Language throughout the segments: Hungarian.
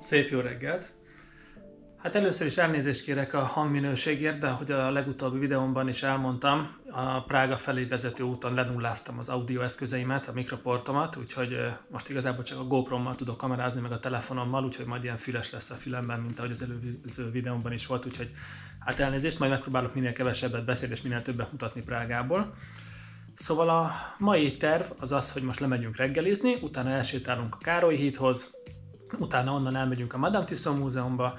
Szép jó reggelt! Hát először is elnézést kérek a hangminőségért, de ahogy a legutóbbi videómban is elmondtam, a Prága felé vezető úton lenulláztam az audio eszközeimet, a mikroportomat, úgyhogy most igazából csak a GoPro-mmal tudok kamerázni, meg a telefonommal, úgyhogy majd ilyen füles lesz a fülemben, mint ahogy az előző videómban is volt, úgyhogy hát elnézést, majd megpróbálok minél kevesebbet beszélni és minél többet mutatni Prágából. Szóval a mai terv az az, hogy most lemegyünk reggelizni, utána elsétálunk a Károly hídhoz, utána onnan elmegyünk a Madame Tussauds Múzeumba,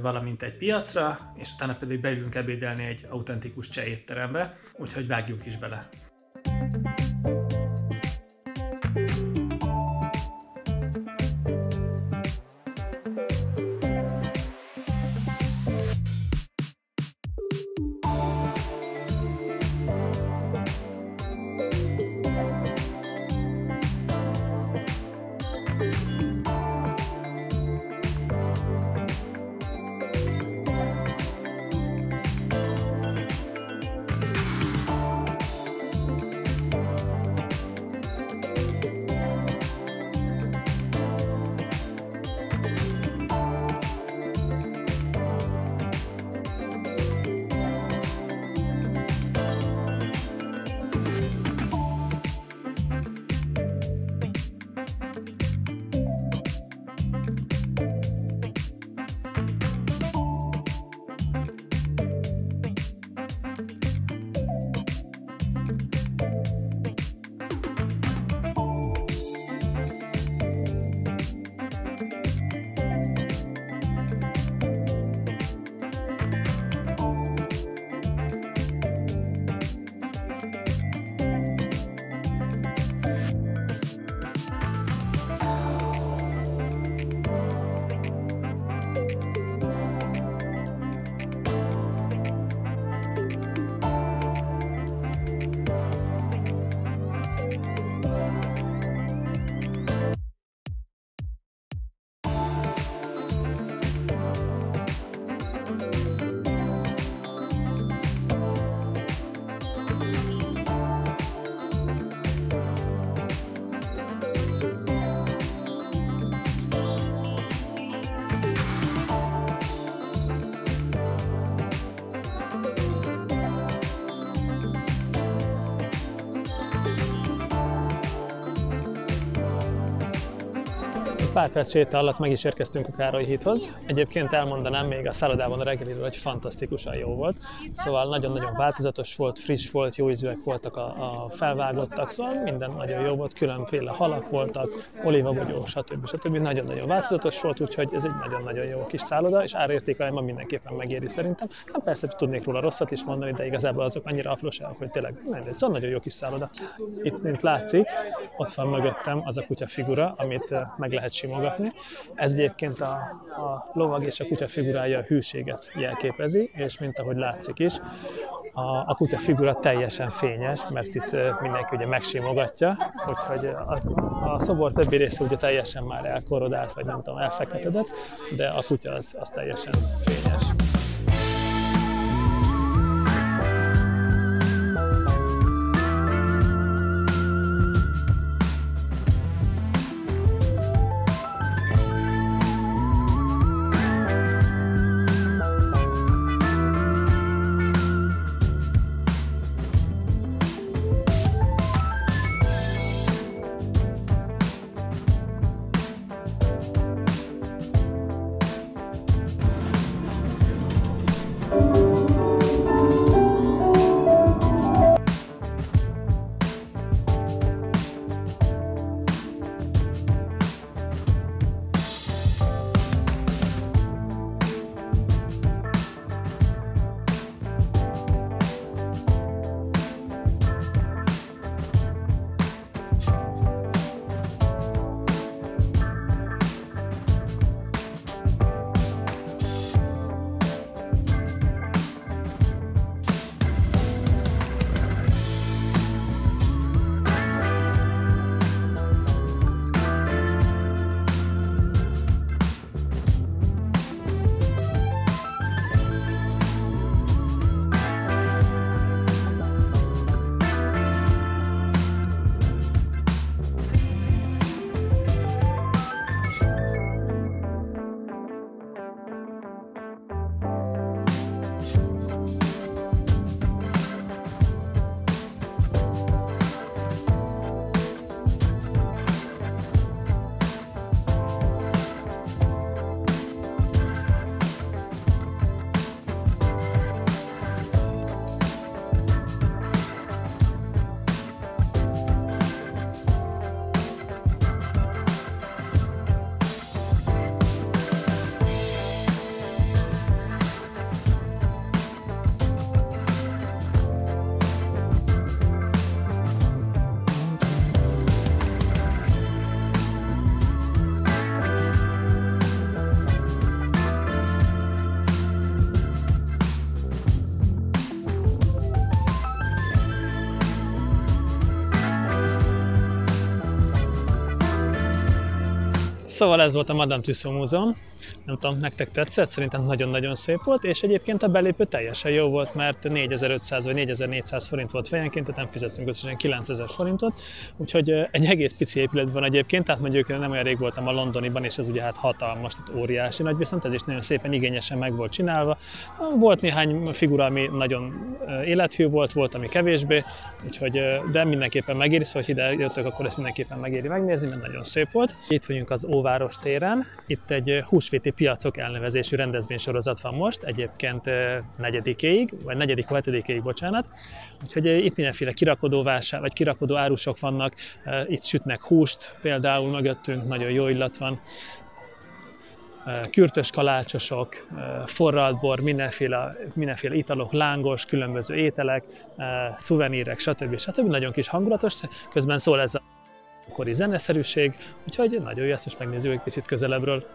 valamint egy piacra, és utána pedig beülünk ebédelni egy autentikus cseh étterembe, úgyhogy vágjunk is bele. Pár perc séta alatt meg is érkeztünk a Károly hídhoz. Egyébként elmondanám, még a szállodában a reggeliről, hogy fantasztikusan jó volt. Szóval nagyon-nagyon változatos volt, friss volt, jó ízűek voltak a felvágottak, szóval minden nagyon jó volt, különféle halak voltak, olívabogyó, stb. Nagyon-nagyon változatos volt, úgyhogy ez egy nagyon-nagyon jó kis szálloda, és árértékelően mindenképpen megéri szerintem. Hát persze tudnék róla rosszat is mondani, de igazából azok annyira apróságok, hogy tényleg szóval nagyon jó kis szálloda. Itt, mint látszik, ott van mögöttem az a kutya figura, amit meg lehet simogatni. Ez egyébként a lovag és a kutya figurája a hűséget jelképezi, és mint ahogy látszik is, a kutya figura teljesen fényes, mert itt mindenki ugye megsimogatja, úgyhogy a szobor többi része ugye teljesen már elkorodált, vagy nem tudom, elfeketedett, de a kutya az teljesen fényes. Szóval ez volt a Madame Tussauds Múzeum. Nem tudom, nektek tetszett? Szerintem nagyon-nagyon szép volt, és egyébként a belépő teljesen jó volt, mert 4500 vagy 4400 forint volt fejenként, tehát nem fizettünk összesen 9000 forintot, úgyhogy egy egész pici épület van egyébként, tehát mondjuk nem olyan rég voltam a londoniban, és ez ugye hát hatalmas, tehát óriási nagy, viszont ez is nagyon szépen igényesen meg volt csinálva. Volt néhány figura, ami nagyon élethű volt, ami kevésbé, úgyhogy, de mindenképpen megéri, szóval, hogy ide jöttök, akkor ezt mindenképpen megéri megnézni, mert nagyon szép volt. Itt vagyunk az Óváros téren, itt egy húsvéti piacok elnevezésű rendezvénysorozat van most, egyébként 4-ig, vagy 4-7-ig, bocsánat. Úgyhogy itt mindenféle kirakodóvásár, vagy kirakodó árusok vannak, itt sütnek húst, például mögöttünk nagyon jó illat van. Kürtös kalácsosok, forralt bor, mindenféle italok, lángos, különböző ételek, szuvenírek, stb. Nagyon kis hangulatos, közben szól ez a kori zeneszerűség, úgyhogy nagyon jó, ezt most megnézzük egy picit közelebbről.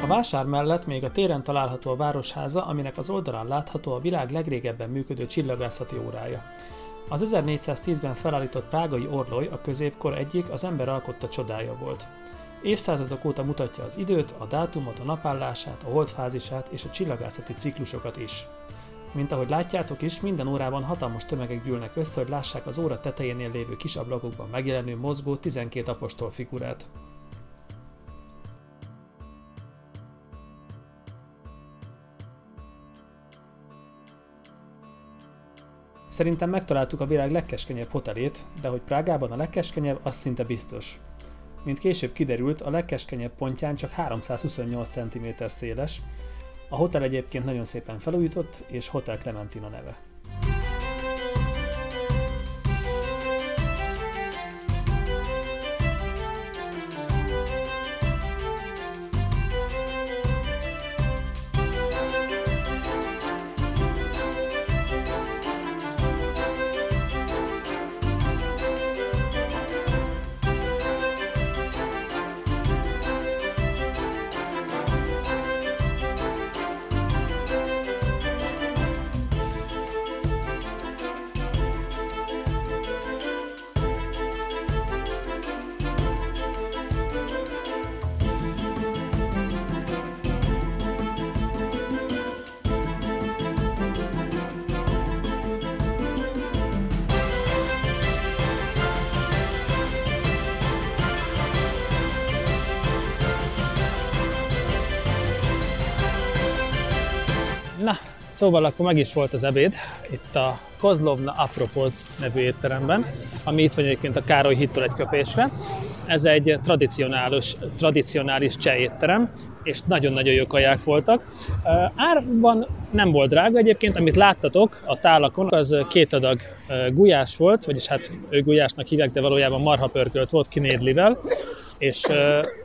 A vásár mellett még a téren található a Városháza, aminek az oldalán látható a világ legrégebben működő csillagászati órája. Az 1410-ben felállított prágai orloly a középkor egyik az ember alkotta csodája volt. Évszázadok óta mutatja az időt, a dátumot, a napállását, a holdfázisát és a csillagászati ciklusokat is. Mint ahogy látjátok is, minden órában hatalmas tömegek gyűlnek össze, hogy lássák az óra tetejénél lévő kis ablakokban megjelenő mozgó 12 apostol figurát. Szerintem megtaláltuk a világ legkeskenyebb hotelét, de hogy Prágában a legkeskenyebb, az szinte biztos. Mint később kiderült, a legkeskenyebb pontján csak 328 cm széles. A hotel egyébként nagyon szépen felújított, és Hotel Clementina neve. Na, szóval akkor meg is volt az ebéd, itt a Kozlovna Apropoz nevű étteremben, ami itt van egyébként a Károly hídtól egy köpésre. Ez egy tradicionális cseh étterem, és nagyon-nagyon jó kaják voltak. Árban nem volt drága egyébként, amit láttatok a tálakon, az 2 adag gulyás volt, vagyis hát ő gulyásnak hívják, de valójában marhapörkölt volt kinédlivel, és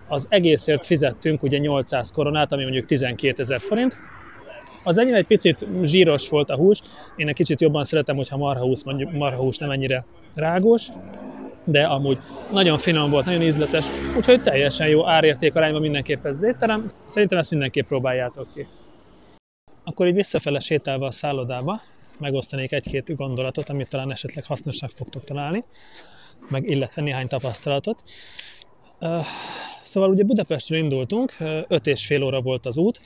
az egészért fizettünk ugye 800 koronát, ami mondjuk 12 000 forint. Az enyém egy picit zsíros volt a hús, én egy kicsit jobban szeretem, hogyha marhahús nem ennyire rágós, de amúgy nagyon finom volt, nagyon ízletes, úgyhogy teljesen jó árérték arányban mindenképp ez az étterem. Szerintem ezt mindenképp próbáljátok ki. Akkor így visszafele sétálva a szállodába megosztanék egy-két gondolatot, amit talán esetleg hasznosnak fogtok találni, illetve néhány tapasztalatot. Szóval ugye Budapestről indultunk, 5,5 óra volt az út,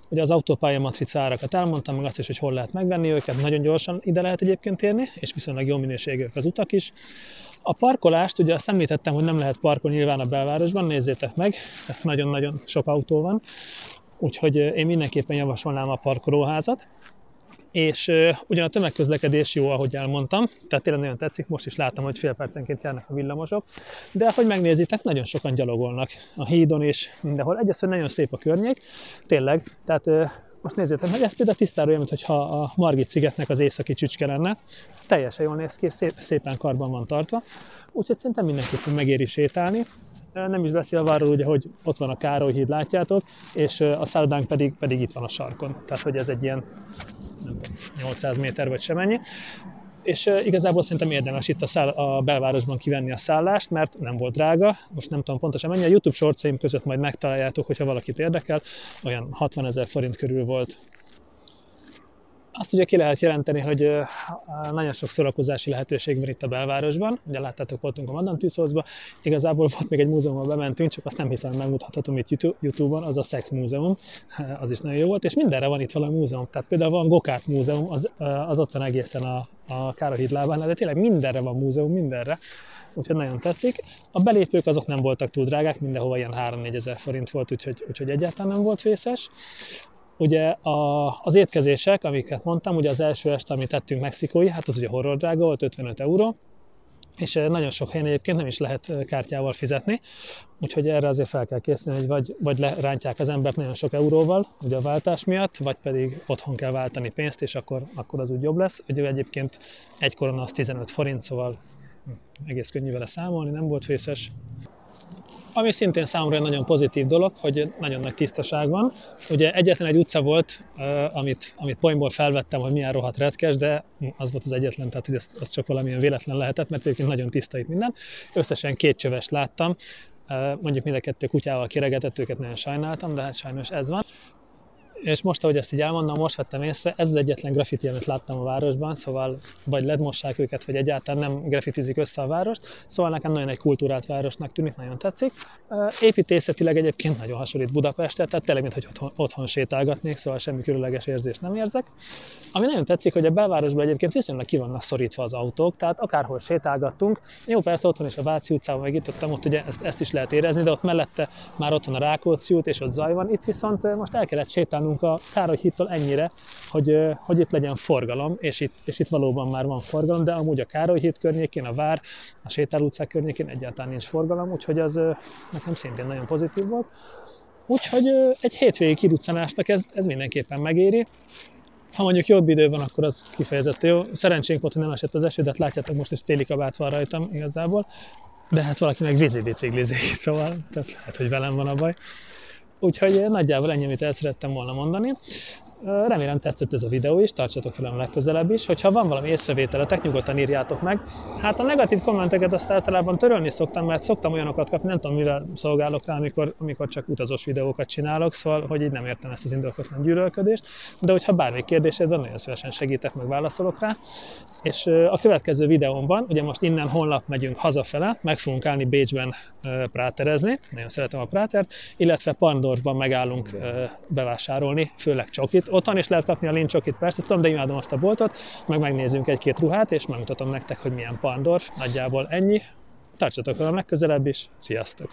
ugye az autópálya matrica árakat elmondtam, meg azt is, hogy hol lehet megvenni őket, nagyon gyorsan ide lehet egyébként érni, és viszonylag jó minőségűek az utak is. A parkolást, ugye azt említettem, hogy nem lehet parkolni nyilván a belvárosban, nézzétek meg, nagyon-nagyon sok autó van, úgyhogy én mindenképpen javasolnám a parkolóházat. És ugyan a tömegközlekedés jó, ahogy elmondtam, tehát tényleg nagyon tetszik, most is láttam, hogy fél percenként járnak a villamosok, de ahogy megnézitek, nagyon sokan gyalogolnak a hídon és mindenhol. Egyszerűen nagyon szép a környék, tényleg, tehát most nézzétek meg, ez például tisztára olyan, mintha a Margit-szigetnek az északi csücske lenne, teljesen jól néz ki, szépen karban van tartva, úgyhogy szerintem mindenképpen megéri sétálni. Nem is beszélve arról, ugye, hogy ott van a Károly híd, látjátok, és a szállodánk pedig itt van a sarkon, tehát hogy ez egy ilyen nem tudom, 800 méter vagy semennyi. És igazából szerintem érdemes itt a belvárosban kivenni a szállást, mert nem volt drága, most nem tudom pontosan mennyi, a YouTube shortsaim között majd megtaláljátok, hogyha valakit érdekel, olyan 60 000 forint körül volt. Azt ugye ki lehet jelenteni, hogy nagyon sok szórakozási lehetőség van itt a belvárosban. Ugye láttátok, voltunk a Madame Tussaudsban, igazából volt még egy múzeumba bementünk, csak azt nem hiszem, hogy megmutathatom itt YouTube-on, az a Szex Múzeum, az is nagyon jó volt, és mindenre van itt valami múzeum. Tehát például van Gokart Múzeum, az ott van egészen a Károly híd lábán, de tényleg mindenre van múzeum, mindenre. Úgyhogy nagyon tetszik. A belépők azok nem voltak túl drágák, mindenhova ilyen 3-4 ezer forint volt, úgyhogy egyáltalán nem volt vészes. Ugye az étkezések, amiket mondtam, ugye az első este, amit tettünk mexikói, hát az ugye horror drága volt, 55 euró, és nagyon sok helyen egyébként nem is lehet kártyával fizetni, úgyhogy erre azért fel kell készülni, hogy vagy lerántják az embert nagyon sok euróval, ugye a váltás miatt, vagy pedig otthon kell váltani pénzt, és akkor az úgy jobb lesz. Ugye egyébként egy korona az 15 forint, szóval egész könnyű vele számolni, nem volt vészes. Ami szintén számomra egy nagyon pozitív dolog, hogy nagyon nagy tisztaság van. Ugye egyetlen egy utca volt, amit poénból felvettem, hogy milyen rohadt retkes, de az volt az egyetlen, tehát hogy az csak valamilyen véletlen lehetett, mert egyébként nagyon tiszta itt minden. Összesen 2 csövest láttam, mondjuk mind a 2 kutyával kiregetett, őket nagyon sajnáltam, de hát sajnos ez van. És most, ahogy ezt így elmondom, most vettem észre, ez az egyetlen graffiti, amit láttam a városban, szóval vagy ledmossák őket, vagy egyáltalán nem graffitizik össze a várost, szóval nekem nagyon egy kultúrált városnak tűnik, nagyon tetszik. Építészetileg egyébként nagyon hasonlít Budapestre, tehát tényleg, mintha otthon sétálgatnék, szóval semmi különleges érzést nem érzek. Ami nagyon tetszik, hogy a belvárosban egyébként viszonylag ki vannak szorítva az autók, tehát akárhol sétálgattunk. Jó, persze otthon is a Váci utcában, meg itt ott ugye ezt is lehet érezni, de ott mellette már ott van a Rákóczi út, és ott zaj van. Itt viszont most el kellett sétálnunk a Károly hídtól ennyire, hogy itt legyen forgalom, és itt valóban már van forgalom, de amúgy a Károly híd környékén, a Vár, a Sétáló utcák környékén egyáltalán nincs forgalom, úgyhogy az nekem szintén nagyon pozitív volt. Úgyhogy egy hétvégi kiruccanásnak ez mindenképpen megéri. Ha mondjuk jobb idő van, akkor az kifejezetten jó. Szerencsénk volt, hogy nem esett az eső, de hát látjátok, most is téli kabát van rajtam igazából. De hát valaki meg vízi biciklizik, szóval tehát lehet, hogy velem van a baj. Úgyhogy nagyjából ennyi, amit el szerettem volna mondani. Remélem tetszett ez a videó is, tartsatok velem legközelebb is. Hogyha van valami észrevételetek, nyugodtan írjátok meg. Hát a negatív kommenteket azt általában törölni szoktam, mert szoktam olyanokat kapni, nem tudom, mivel szolgálok rá, amikor csak utazós videókat csinálok, szóval hogy így nem értem ezt az indokolatlan gyűlölködést. De hogyha bármi kérdésed van, nagyon szívesen segítek, meg válaszolok rá. És a következő videómban, ugye most innen holnap megyünk hazafele, meg fogunk állni Bécsben práterezni, nagyon szeretem a prátert, illetve Pandorfban megállunk bevásárolni, főleg csokit. Otthon is lehet kapni a lincsokit, persze tudom, de imádom azt a boltot, meg megnézzünk 1-2 ruhát, és megmutatom nektek, hogy milyen Pandorf. Nagyjából ennyi. Tartsatok velem legközelebb is. Sziasztok!